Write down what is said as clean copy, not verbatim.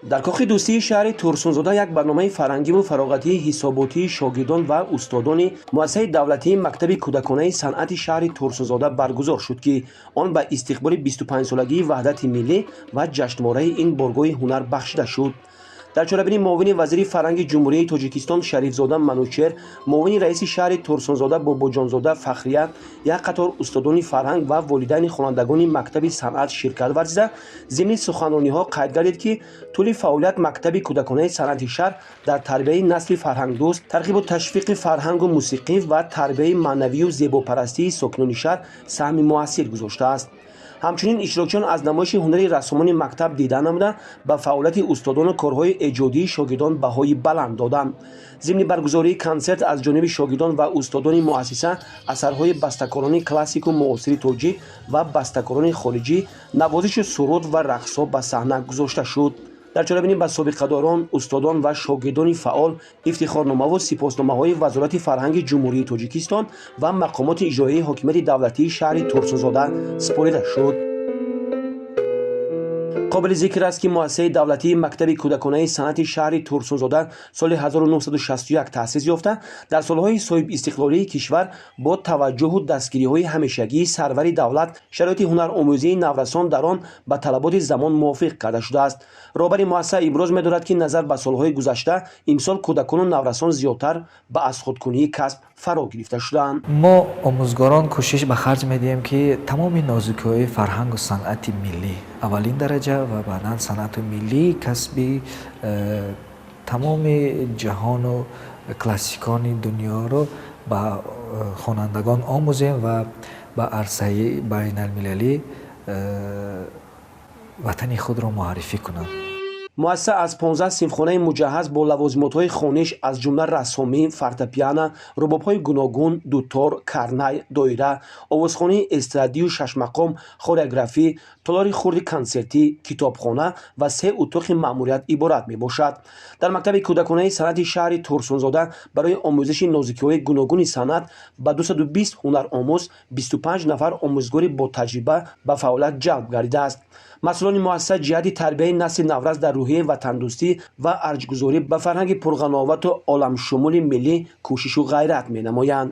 дар коხи дӯстии шаҳри турсунзода як барномаи фарҳангиву фароғатии ҳисоботии шогирдон ва устодони муассисаи давлатии мактаби кӯдаконаи санъати шаҳри турсунзода баргузор шуд, ки он ба истиқболи 25-солагии ваҳдати миллӣ ва ҷашнвораи ин боргоҳи ҳунар бахшида шуд. дар чорабини муовини вазири фарҳанги ҷумҳурияи тоҷикистон шарифзода манучер, муовини раиси шаҳри турсунзода бобоҷонзода фахрия, як қатор устодони фарҳанг ва волидайни хонандагони мактаби санъат ширкат варзида, зимни суханрониҳо қайд гардид, ки тӯли фаъолият мактаби кӯдаконаи санъати шаҳр дар тарбияи насли фарҳангдӯст, тарғибу ташвиқи фарҳангу мусиқӣ ва тарбияи маънавию зебопарастии сокинони шаҳр саҳми муассир гузоштааст. ҳамчунин иштирокчиён аз намоиши ҳунари рассомони мактаб дидан намуда, ба фаъолияти устодону корҳои эҷодии шогирдон баҳои баланд доданд. зимни баргузории консерт аз ҷониби шогирдон ва устодони муассиса асарҳои бастакорони классику муосири тоҷик ва бастакорони хориҷӣ, навозишу суруд ва рақсҳо ба саҳна гузошта шуд. дар чорабинӣ ба собиқадорон, устодон ва шогирдони фаъол ифтихорномаву сипосномаҳои вазорати фарҳанги ҷумҳурии тоҷикистон ва мақомоти иҷроии ҳокимияти давлатии шаҳри турсунзода спорида шуд. қобили зикр аст, ки муассисаи давлатии мактаби кӯдаконаи санъати шаҳри турсунзода соли 1961 таъсис ёфта, дар солҳои соҳибистиқлолии кишвар бо таваҷҷӯҳу дастгириҳои ҳамешагии сарвари давлат шароити ҳунаромӯзии наврасон дар он ба талаботи замон мувофиқ карда шудааст. роҳбари муассиса иброз медорад, ки назар ба солҳои гузашта имсол кӯдакону наврасон зиёдтар ба аз худкунии касб фаро гирифта шуданд. мо омӯзгорон кӯшиш ба харҷ медиҳем, ки тамоми нозукиҳои фарҳангу санъати миллӣ, аввалин дараҷа ва баъдан санъату миллӣ, касби тамоми ҷаҳону классикони дунёро ба хонандагон омӯзем ва ба арсаи байналмилалӣ ватани худро муаррифӣ кунанд. муассиса аз 15 синфхонаи муҷаҳҳаз бо лавозимотҳои хониш аз ҷумла рассомӣ, фортепиано, рубобҳои гуногун, дутор, карнай, доира, овозхонии эстрадию шашмақом, хореографӣ, толори хурди консертӣ, китобхона ва 3 утоқи маъмурият иборат мебошад. дар мактаби кӯдаконаи санъати шаҳри турсунзода барои омӯзиши нозукиҳои гуногуни санъат ба 220 ҳунаромӯз, 25 нафар омӯзгори ботаҷриба ба фаъолият ҷалб гардидааст. масъулони муассиса ҷиҳати тарбияи насли навраз дар рӯҳияи ватандӯстӣ ва арҷгузорӣ ба фарҳанги пурғановату оламшумули миллӣ кӯшишу ғайрат менамоянд.